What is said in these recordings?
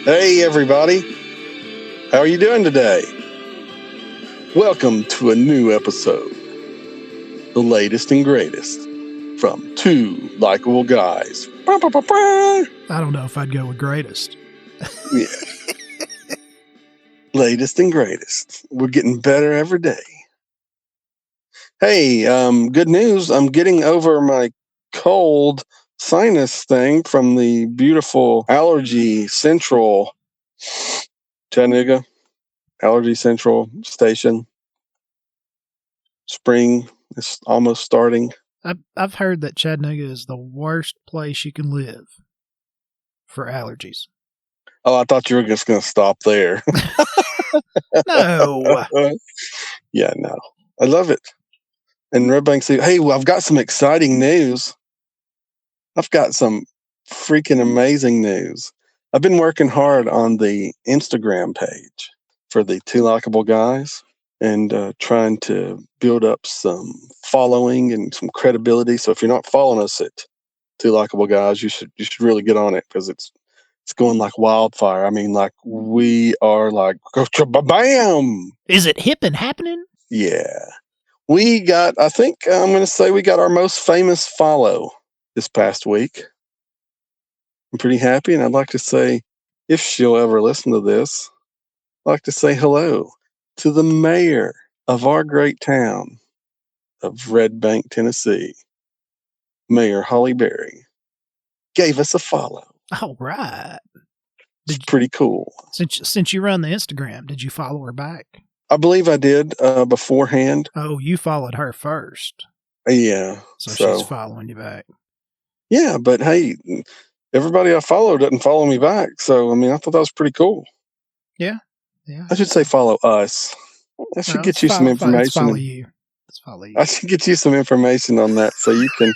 Hey, everybody. How are you doing today? Welcome to a new episode, the latest and greatest from Two Likeable Guys. I don't know if I'd go with greatest. Yeah. Latest and greatest. We're getting better every day. Hey, good news. I'm getting over my cold sinus thing from the beautiful Allergy Central Chattanooga Allergy Central station. Spring is almost starting. I've heard that Chattanooga is the worst place you can live for allergies. Oh, I thought you were just going to stop there. No. Yeah, no. I love it. And Red Bank said, hey, well, I've got some exciting news. I've got some freaking amazing news. I've been working hard on the Instagram page for the Two Likeable Guys and trying to build up some following and some credibility. So if you're not following us at Two Likeable Guys, you should really get on it because it's going like wildfire. I mean, like we are like bam. Is it hip and happening? Yeah. We got, I think I'm going to say we got our most famous follow this past week. I'm pretty happy, and I'd like to say, if she'll ever listen to this, I'd like to say hello to the mayor of our great town of Red Bank, Tennessee. Mayor Holly Berry gave us a follow. All right. It's pretty cool. Since you run the Instagram, did you follow her back? I believe I did beforehand. Oh, you followed her first. Yeah. So she's following you back. Yeah, but hey, everybody I follow doesn't follow me back. So, I mean, I thought that was pretty cool. Yeah. I should say follow us. I should get you some information. Let's follow you. I should get you some information on that so you can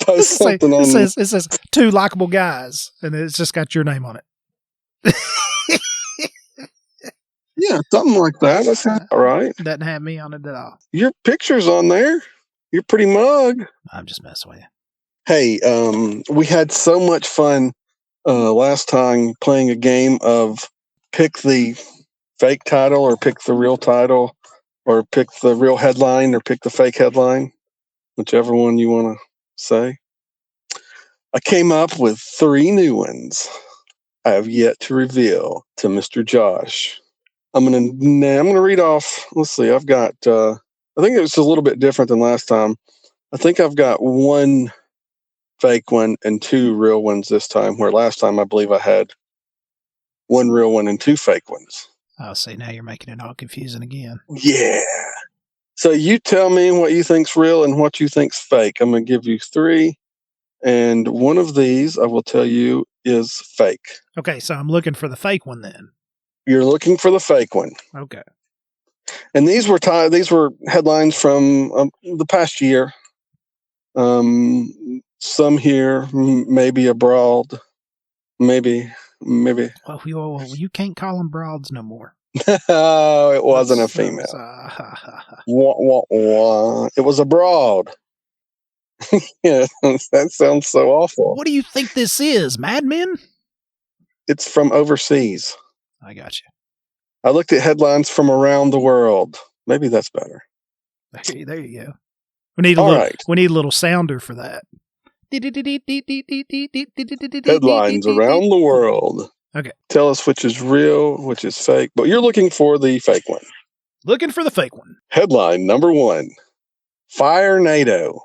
post something on it says Two Likeable Guys, and it's just got your name on it. Yeah, something like that. That's not right. Doesn't have me on it at all. Your picture's on there. You're pretty mug. I'm just messing with you. Hey, we had so much fun last time playing a game of pick the fake title or pick the real title or pick the real headline or pick the fake headline, whichever one you want to say. I came up with 3 new ones I have yet to reveal to Mr. Josh. I'm gonna read off. Let's see. I've got. I think it was a little bit different than last time. I think I've got 1 fake one and 2 real ones this time. Where last time I believe I had 1 real one and 2 fake ones. Oh, see, now you're making it all confusing again. Yeah. So you tell me what you think's real and what you think's fake. I'm gonna give you 3, and one of these I will tell you is fake. Okay, so I'm looking for the fake one then. You're looking for the fake one. Okay. And these were headlines from the past year. Some here, maybe abroad, maybe. Well, you can't call them broads no more. No, it wasn't a female. It was a broad. Yeah, that sounds so awful. What do you think this is, Mad Men? It's from overseas. I got you. I looked at headlines from around the world. Maybe that's better. There you go. We need a little sounder for that. Headlines around the world. Okay. Tell us which is real, which is fake. But you're looking for the fake one. Looking for the fake one. Headline number 1. Fire NATO.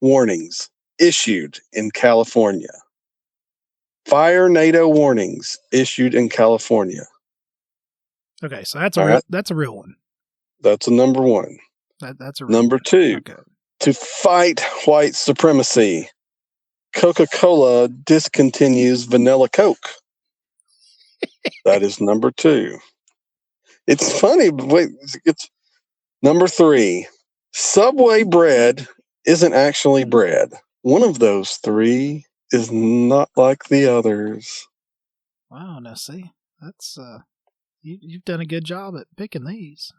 Warnings issued in California. Fire NATO warnings issued in California. Okay, so that's a real one. That's a number 1. That's a real number one. 2. Okay. To fight white supremacy, Coca-Cola discontinues vanilla Coke. That is number 2. It's funny, but wait, it's number 3. Subway bread isn't actually bread. One of those 3 is not like the others. Wow, now see, that's you've done a good job at picking these.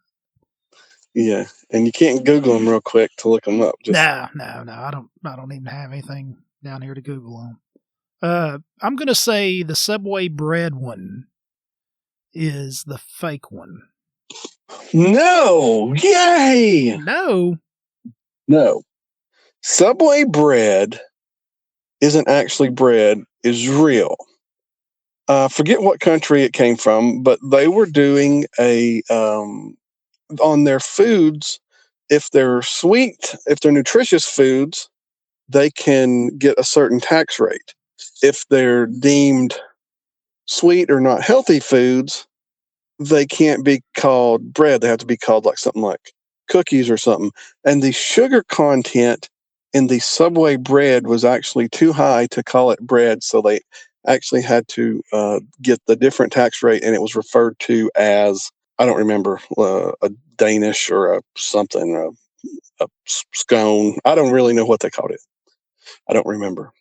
Yeah, and you can't Google them real quick to look them up. No, I don't even have anything down here to Google on. I'm going to say the Subway bread one is the fake one. No. Yay. No. No. Subway bread isn't actually bread, is real. Forget what country it came from, but they were doing on their foods, if they're sweet, if they're nutritious foods, they can get a certain tax rate. If they're deemed sweet or not healthy foods, they can't be called bread. They have to be called like something like cookies or something. And the sugar content in the Subway bread was actually too high to call it bread. So they actually had to get the different tax rate, and it was referred to as, I don't remember, a Danish or a something, a scone. I don't really know what they called it. I don't remember.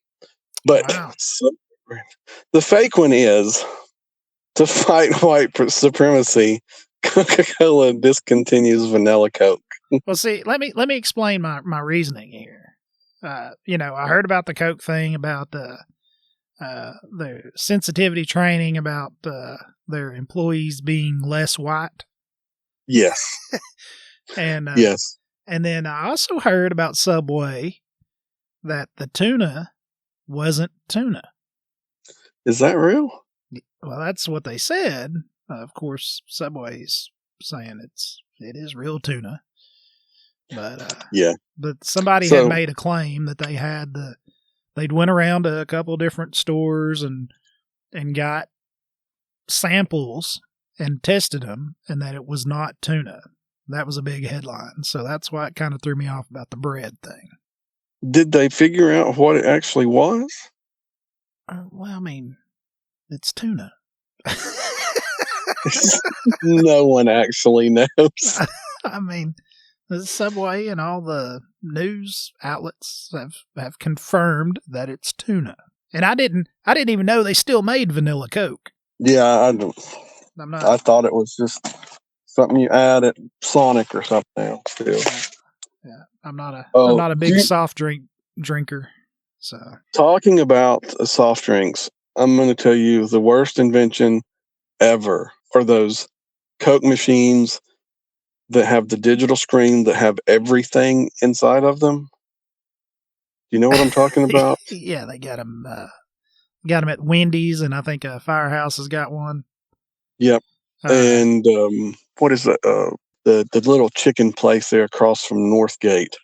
But Wow. the fake one is, to fight white supremacy, Coca-Cola discontinues vanilla Coke. Well, see, let me explain my reasoning here. I heard about the Coke thing, about the sensitivity training, about their employees being less white. Yes. And yes. And then I also heard about Subway that the tuna wasn't tuna. Is that real? Well, that's what they said. Of course, Subway's saying it is real tuna. But yeah. But somebody had made a claim that they'd went around to a couple different stores and got samples and tested them, and that it was not tuna. That was a big headline. So that's why it kind of threw me off about the bread thing. Did they figure out what it actually was? Well, I mean, it's tuna. No one actually knows. I mean, the Subway and all the news outlets have confirmed that it's tuna. And I didn't even know they still made vanilla Coke. Yeah, I thought it was just something you add at Sonic or something else too. Yeah, I'm not a big soft drinker. So talking about soft drinks, I'm going to tell you the worst invention ever are those Coke machines that have the digital screen that have everything inside of them. Do you know what I'm talking about? Yeah, they got them. Got them at Wendy's, and I think Firehouse has got one. Yep. And what is that? The little chicken place there across from Northgate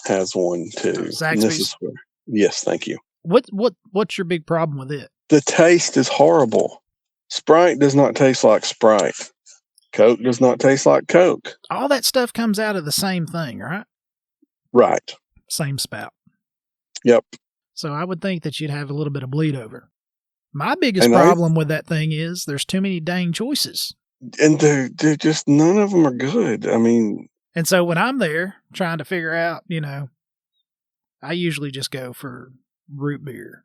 has one too. Zaxby's. Yes, thank you. What's your big problem with it? The taste is horrible. Sprite does not taste like Sprite. Coke does not taste like Coke. All that stuff comes out of the same thing, right? Right. Same spout. Yep. So I would think that you'd have a little bit of bleed over. My biggest problem with that thing is there's too many dang choices. And they're just, none of them are good. I mean. And so when I'm there trying to figure out, I usually just go for root beer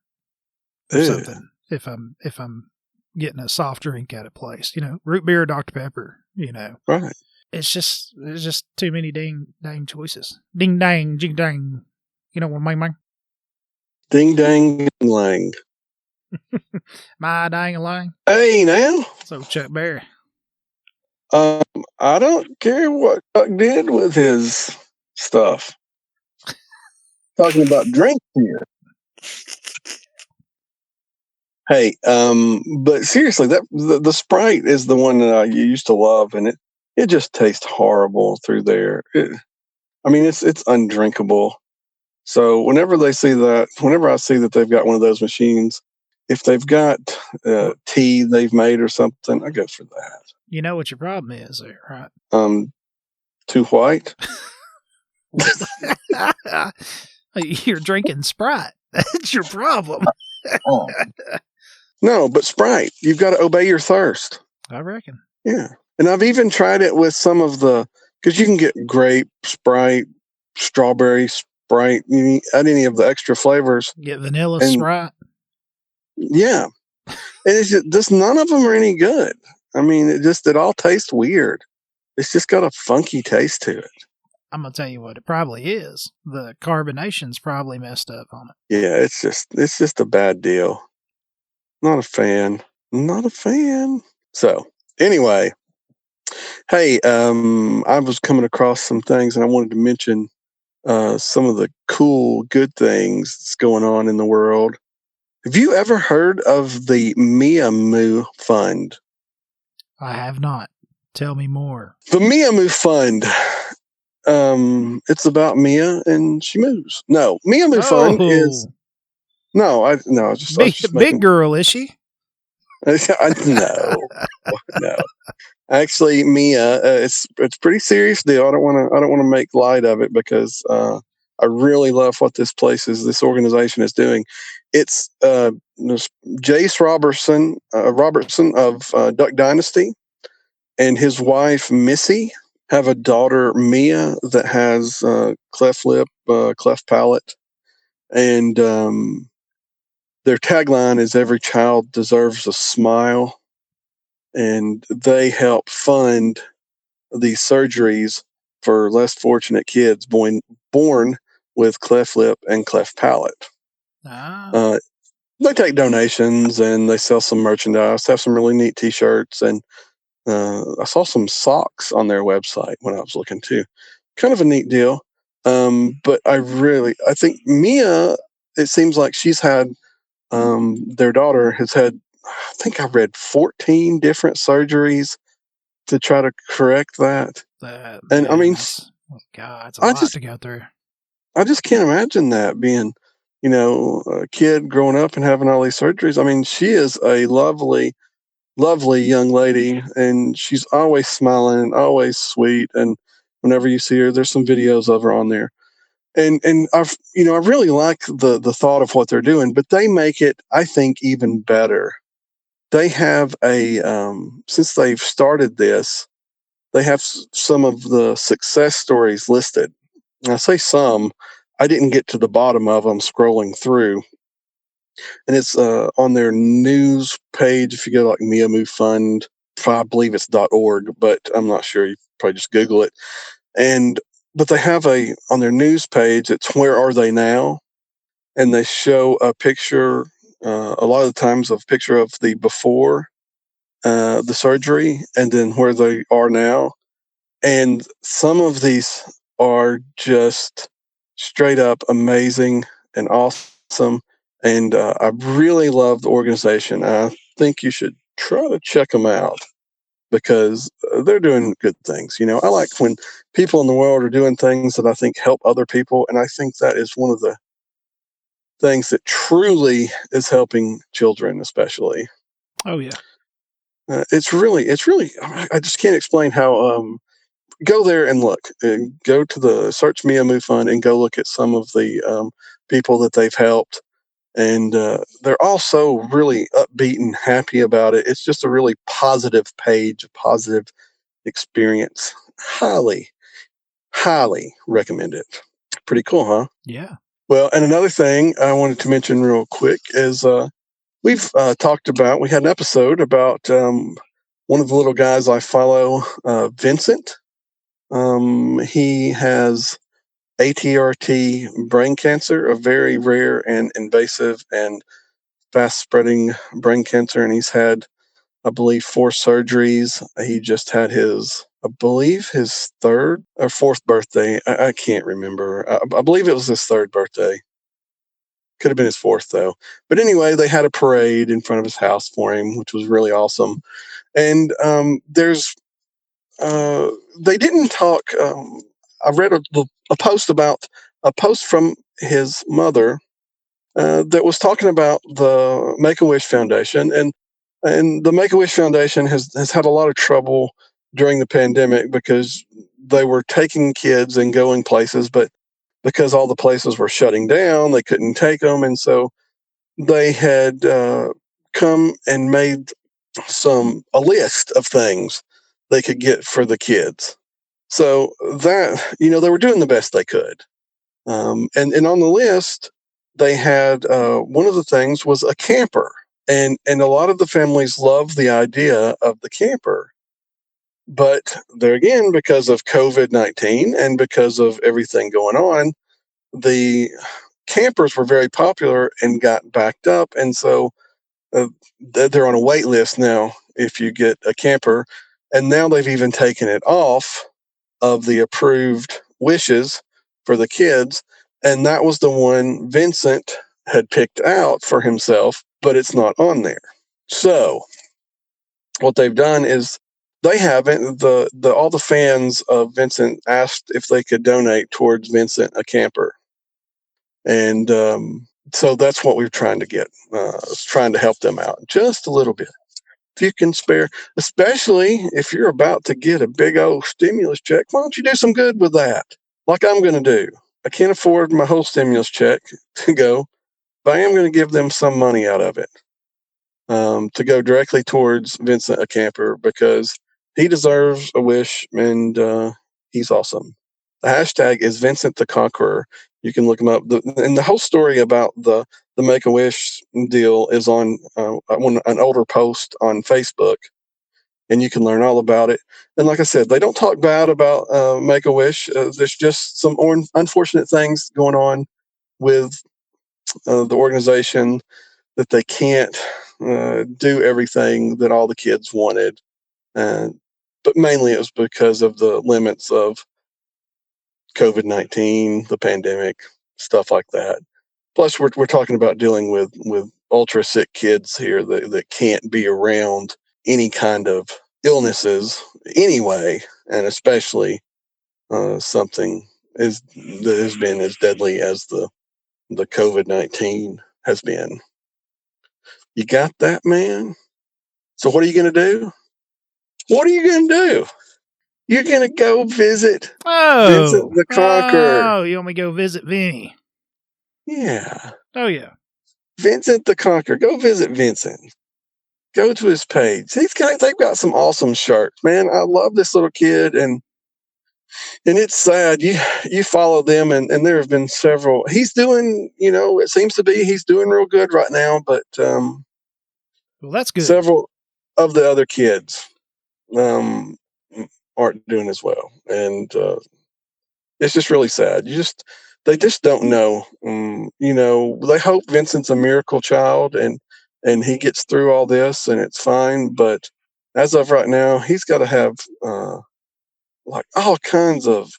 or something if I'm getting a soft drink at a place, root beer or Dr. Pepper, Right. It's just too many dang choices. Ding dang, jing dang. You know what I mean? Ding dang lang. My dang lang. Hey now. So Chuck Berry. I don't care what Chuck did with his stuff. Talking about drinks here. Hey, but seriously, that the Sprite is the one that I used to love, and it just tastes horrible through there. It's undrinkable. So whenever I see that they've got one of those machines, if they've got tea they've made or something, I go for that. You know what your problem is there, right? Too white. You're drinking Sprite. That's your problem. No, but Sprite, you've got to obey your thirst. I reckon. Yeah. And I've even tried it with some of because you can get grape Sprite, strawberry Sprite, add any of the extra flavors. Get vanilla Sprite. Yeah. And it's just none of them are any good. I mean, it all tastes weird. It's just got a funky taste to it. I'm going to tell you what it probably is. The carbonation's probably messed up on it. Yeah, it's just a bad deal. Not a fan. Not a fan. So anyway, hey, I was coming across some things and I wanted to mention some of the cool, good things that's going on in the world. Have you ever heard of the MiaMoo Fund? I have not. Tell me more. The MiaMoo Fund. It's about Mia and she moves. No, MiaMoo Fund is no. I was just big making girl, is she? no. Actually, Mia, it's pretty serious deal. I don't want to make light of it because I really love what this organization is doing. It's Jase Robertson of Duck Dynasty, and his wife Missy have a daughter Mia that has cleft lip, cleft palate, and their tagline is "Every child deserves a smile." And they help fund these surgeries for less fortunate kids born with cleft lip and cleft palate. They take donations and they sell some merchandise, have some really neat T-shirts, and I saw some socks on their website when I was looking too. Kind of a neat deal. But I think Mia, it seems like she's had, their daughter has had, I think I read 14 different surgeries to try to correct that. And I mean, God, it's a lot to go through. I just can't imagine that being, a kid growing up and having all these surgeries. I mean, she is a lovely, lovely young lady, and she's always smiling, always sweet. And whenever you see her, there's some videos of her on there. And I really like the thought of what they're doing, but they make it, I think, even better. They have since they've started this, they have some of the success stories listed. And I say some, I didn't get to the bottom of them scrolling through. And it's on their news page. If you go to like MiaMoo Fund, I believe it's .org, but I'm not sure. You probably just Google it. But they have on their news page, it's Where Are They Now? And they show a picture, a lot of the times, a picture of the before the surgery and then where they are now. And some of these are just straight up amazing and awesome. And I really love the organization. I think you should try to check them out because they're doing good things. I like when people in the world are doing things that I think help other people. And I think that is one of the things that truly is helping children, especially. Oh, yeah. It's really, I just can't explain how, go there and look. Go to the search MiaMoo Fund and go look at some of the people that they've helped. And they're also really upbeat and happy about it. It's just a really positive page, a positive experience. Highly, highly recommend it. Pretty cool, huh? Yeah. Well, and another thing I wanted to mention real quick is we've talked about, we had an episode about one of the little guys I follow, Vincent. He has ATRT brain cancer, a very rare and invasive and fast spreading brain cancer. And he's had, I believe, 4 surgeries. He just had his third or fourth birthday. I can't remember. I believe it was his third birthday. Could have been his fourth, though. But anyway, they had a parade in front of his house for him, which was really awesome. And they didn't talk. I read a post from his mother that was talking about the Make-A-Wish Foundation, and the Make-A-Wish Foundation has had a lot of trouble during the pandemic because they were taking kids and going places, but because all the places were shutting down, they couldn't take them, and so they had come and made a list of things they could get for the kids. So that, they were doing the best they could. And on the list, they had one of the things was a camper. And a lot of the families loved the idea of the camper. But there again, because of COVID-19 and because of everything going on, the campers were very popular and got backed up. And so they're on a wait list now if you get a camper. And now they've even taken it off of the approved wishes for the kids. And that was the one Vincent had picked out for himself, but it's not on there. So what they've done is they haven't, all the fans of Vincent asked if they could donate towards Vincent a camper. And so that's what we're trying to get, trying to help them out just a little bit. If you can spare, especially if you're about to get a big old stimulus check, why don't you do some good with that? Like I'm going to do. I can't afford my whole stimulus check to go, but I am going to give them some money out of it to go directly towards Vincent a camper because he deserves a wish and he's awesome. The hashtag is Vincent the Conqueror. You can look him up. And the whole story about the Make-A-Wish deal is on an older post on Facebook, and you can learn all about it. And like I said, they don't talk bad about Make-A-Wish. There's just some unfortunate things going on with the organization that they can't do everything that all the kids wanted. But mainly it was because of the limits of COVID-19, the pandemic, stuff like that. Plus, we're talking about dealing with ultra sick kids here that can't be around any kind of illnesses anyway, and especially something that has been as deadly as the COVID-19 has been. You got that, man? So what are you going to do? What are you going to do? You're going to go visit Vincent the Conqueror. Oh, you want me to go visit Vinny? Yeah. Oh, yeah. Vincent the Conqueror. Go visit Vincent. Go to his page. They've got some awesome shirts, man. I love this little kid, and it's sad. You follow them, and there have been several. He's doing, it seems to be he's doing real good right now, but well, that's good. Several of the other kids aren't doing as well, and it's just really sad. They just don't know. They hope Vincent's a miracle child and he gets through all this and it's fine. But as of right now, he's got to have like all kinds of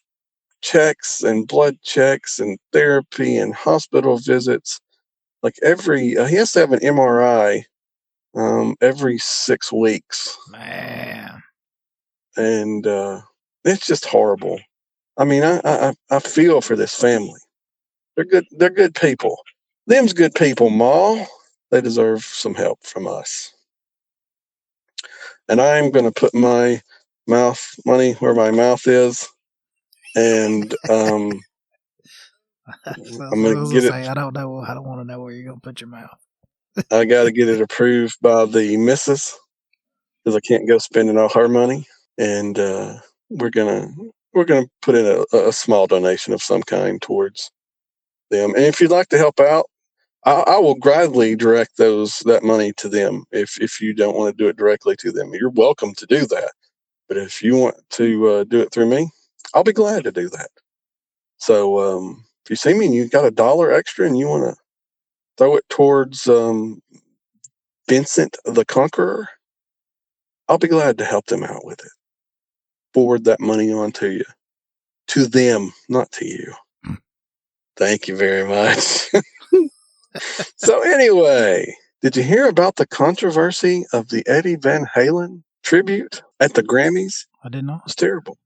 checks and blood checks and therapy and hospital visits. Like he has to have an MRI every 6 weeks. Man. And it's just horrible. I mean, I feel for this family. They're good people. Them's good people, Ma. They deserve some help from us. And I'm going to put my money where my mouth is. And I'm going to get it. I don't know. I don't want to know where you're going to put your mouth. I got to get it approved by the missus because I can't go spending all her money. And we're gonna put in a small donation of some kind towards them. And if you'd like to help out, I will gladly direct that money to them. If you don't want to do it directly to them, you're welcome to do that. But if you want to do it through me, I'll be glad to do that. So if you see me and you got $1 extra and you want to throw it towards Vincent the Conqueror, I'll be glad to help them out with it. Forward that money on to them, not to you. Thank you very much. So anyway, did you hear about the controversy of the Eddie Van Halen tribute at the Grammys? I did not. It's terrible.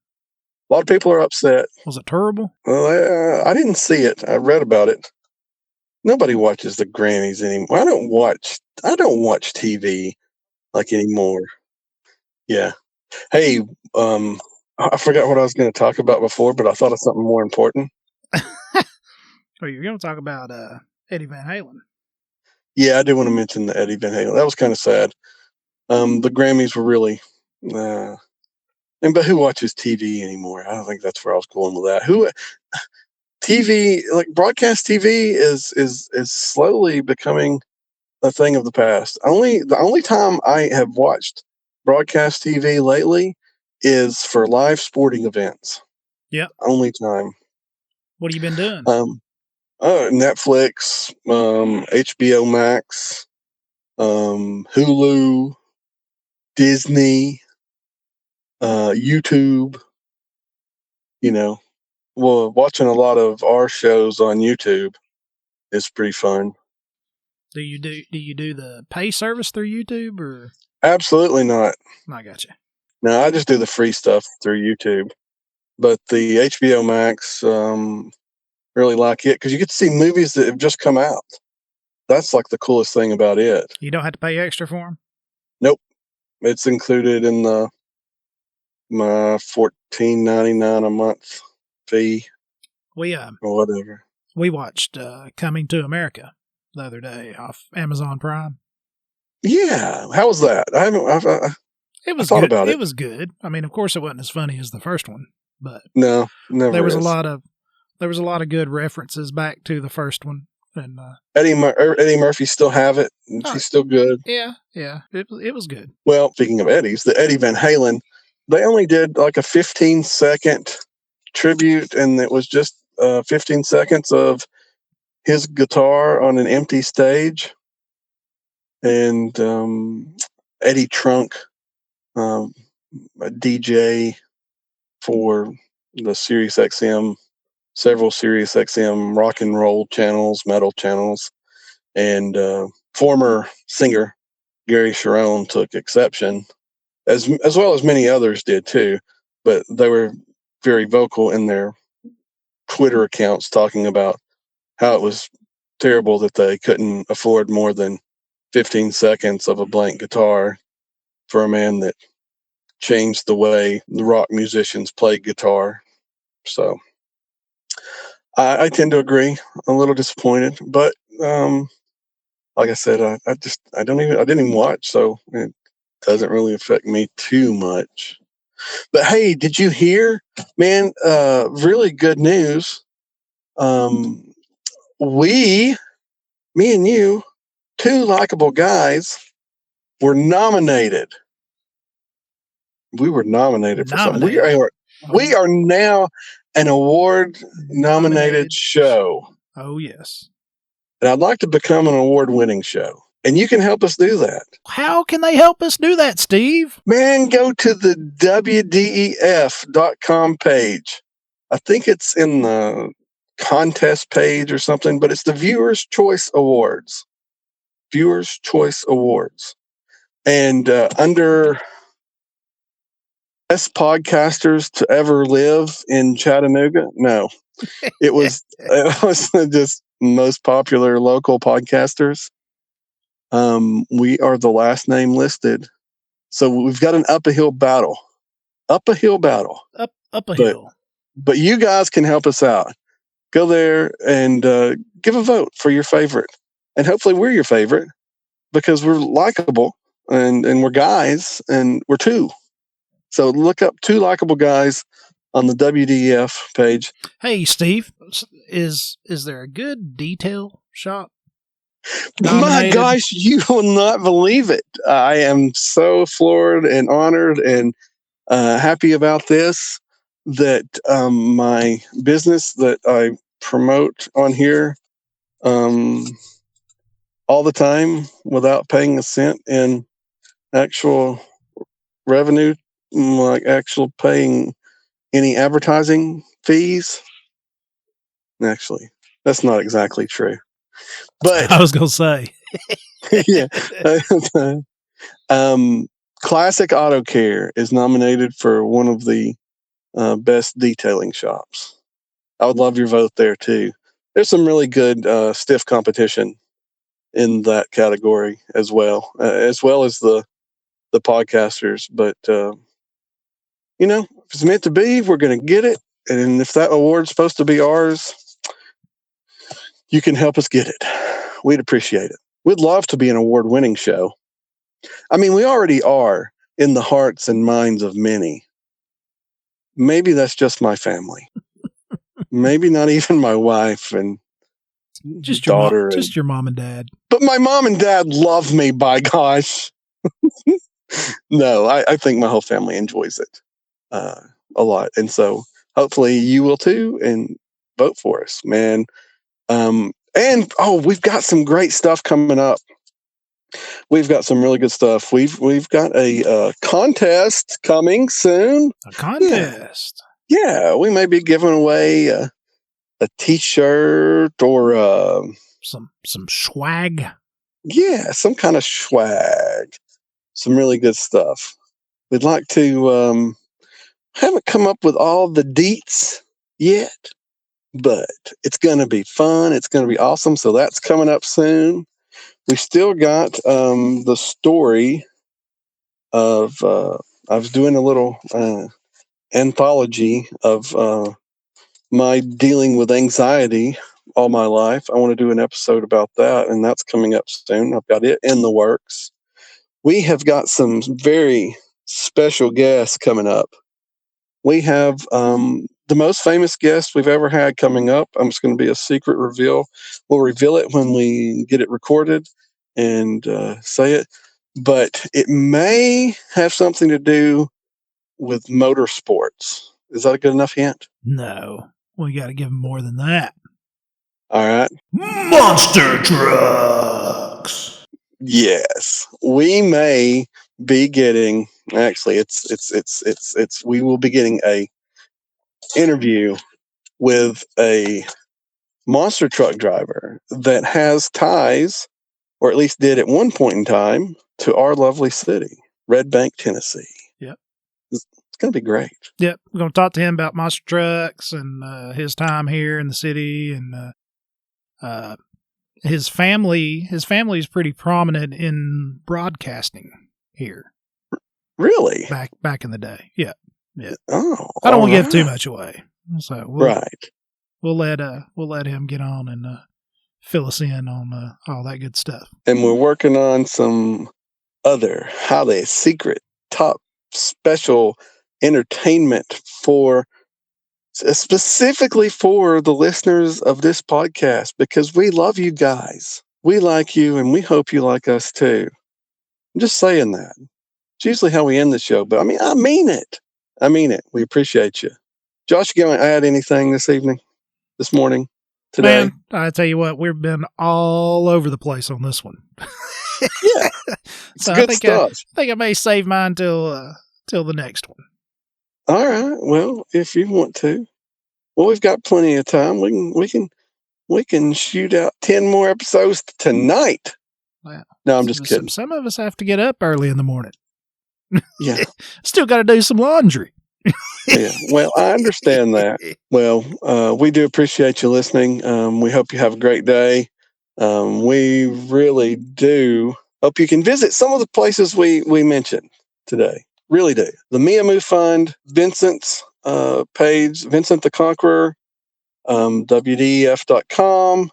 A lot of people are upset. Was it terrible? Well, I didn't see it. I read about it. Nobody watches the Grammys anymore. I don't watch TV like anymore. Yeah. Hey, I forgot what I was going to talk about before, but I thought of something more important. Oh, you're going to talk about Eddie Van Halen. Yeah, I do want to mention the Eddie Van Halen. That was kind of sad. The Grammys were really, but who watches TV anymore? I don't think that's where I was going with that. TV, like broadcast TV, is slowly becoming a thing of the past. The only time I have watched broadcast TV lately is for live sporting events. Yep. Only time. What have you been doing? Netflix, HBO Max, Hulu, Disney, YouTube. Well, watching a lot of our shows on YouTube is pretty fun. Do you do the pay service through YouTube or? Absolutely not. I got you. No, I just do the free stuff through YouTube. But the HBO Max, really like it because you get to see movies that have just come out. That's like the coolest thing about it. You don't have to pay extra for them? Nope. It's included in my $14.99 a month fee. Or whatever. We watched Coming to America the other day off Amazon Prime. Yeah, how was that? It was good. It was good. I mean, of course, it wasn't as funny as the first one, but no, never. There was a lot of good references back to the first one. And Eddie Murphy still have it. She's still good. Yeah, it was good. Well, speaking of Eddie's, the Eddie Van Halen, they only did like a 15-second tribute, and it was just 15 seconds of his guitar on an empty stage. And Eddie Trunk, a DJ for the several Sirius XM rock and roll channels, metal channels, and former singer Gary Sharon took exception, as well as many others did too. But they were very vocal in their Twitter accounts talking about how it was terrible that they couldn't afford more than 15 seconds of a blank guitar for a man that changed the way the rock musicians played guitar. So I tend to agree. A little disappointed, but like I said, I didn't even watch, so it doesn't really affect me too much. But hey, did you hear, man? Really good news. Me and you, Two Likeable Guys, were nominated. We were nominated for something. We are now an award-nominated show. Oh, yes. And I'd like to become an award-winning show. And you can help us do that. How can they help us do that, Steve? Man, go to the WDEF.com page. I think it's in the contest page or something, but it's the Viewers' Choice Awards. Viewers' Choice Awards. And under best podcasters to ever live in Chattanooga? No. It was just most popular local podcasters. We are the last name listed. So we've got an up a hill battle. Up a hill. But you guys can help us out. Go there and give a vote for your favorite. And hopefully we're your favorite because we're likable and we're guys and we're two. So look up Two Likeable Guys on the WDEF page. Hey, Steve, is there a good detail shop? My gosh, you will not believe it. I am so floored and honored and happy about this, that my business that I promote on here all the time without paying a cent in actual revenue, like actual paying any advertising fees. Actually, that's not exactly true. But I was going to say, yeah. Classic Auto Care is nominated for one of the best detailing shops. I would love your vote there too. There's some really good stiff competition in that category as well as the podcasters. But if it's meant to be, we're going to get it. And if that award's supposed to be ours, you can help us get it. We'd appreciate it. We'd love to be an award-winning show. I mean, we already are in the hearts and minds of many. Maybe that's just my family. Maybe not even my wife and just daughter. Just your mom and dad. But my mom and dad love me, by gosh. No, I think my whole family enjoys it. a lot. And so hopefully you will too, and vote for us, man. We've got some great stuff coming up. We've got some really good stuff. We've got a contest coming soon. A contest. Yeah, we may be giving away a T-shirt or some swag. Yeah, some kind of swag. Some really good stuff. We'd like to haven't come up with all the deets yet, but it's going to be fun. It's going to be awesome. So that's coming up soon. We still got the story of I was doing a little anthology of my dealing with anxiety all my life. I want to do an episode about that, and that's coming up soon. I've got it in the works. We have got some very special guests coming up. We have the most famous guest we've ever had coming up. It's going to be a secret reveal. We'll reveal it when we get it recorded and say it. But it may have something to do with motorsports. Is that a good enough hint? No. We got to give them more than that. All right. Monster trucks. Yes, we may be getting. Actually, we will be getting a interview with a monster truck driver that has ties, or at least did at one point in time, to our lovely city, Red Bank, Tennessee. Yep. It's going to be great. Yep. We're going to talk to him about monster trucks and his time here in the city. And his family is pretty prominent in broadcasting here. Really? Back in the day. Yeah. Yeah. Oh, I don't want to give too much away. So right. We'll let him get on and fill us in on all that good stuff. And we're working on some other highly secret, top special entertainment specifically for the listeners of this podcast, because we love you guys. We like you, and we hope you like us too. I'm just saying that. It's usually how we end the show, but I mean it. I mean it. We appreciate you. Josh, you going to add anything this morning, today? Man, I tell you what, we've been all over the place on this one. Yeah, it's good stuff. I think I may save mine till the next one. All right. Well, if you want to, we've got plenty of time. We can shoot out 10 more episodes tonight. Wow. No, I'm just kidding. Some of us have to get up early in the morning. Yeah. Still got to do some laundry. Yeah. Well, I understand that. Well, we do appreciate you listening. We hope you have a great day. We really do hope you can visit some of the places we mentioned today. Really do. The MiaMoo Fund, Vincent's page, Vincent the Conqueror, WDEF.com.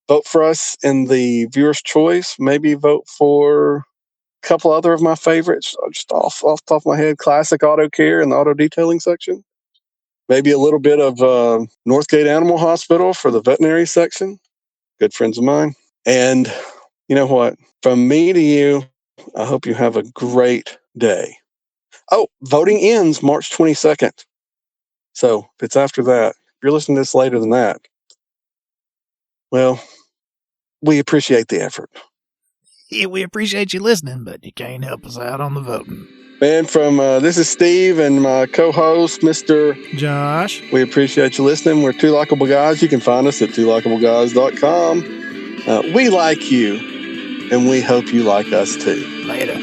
Vote for us in the viewer's choice. Maybe vote for a couple other of my favorites, just off the top of my head. Classic Auto Care in the auto detailing section. Maybe a little bit of Northgate Animal Hospital for the veterinary section. Good friends of mine. And you know what? From me to you, I hope you have a great day. Oh, voting ends March 22nd. So if it's after that, if you're listening to this later than that, well, we appreciate the effort. Yeah, we appreciate you listening, but you can't help us out on the voting. Man, this is Steve and my co-host, Mr. Josh. We appreciate you listening. We're Two Likeable Guys. You can find us at TwoLikeableGuys.com. We like you, and we hope you like us too. Later.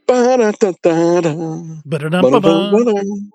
Ba-da-da-da-da. Ba-da-dum-ba-bum.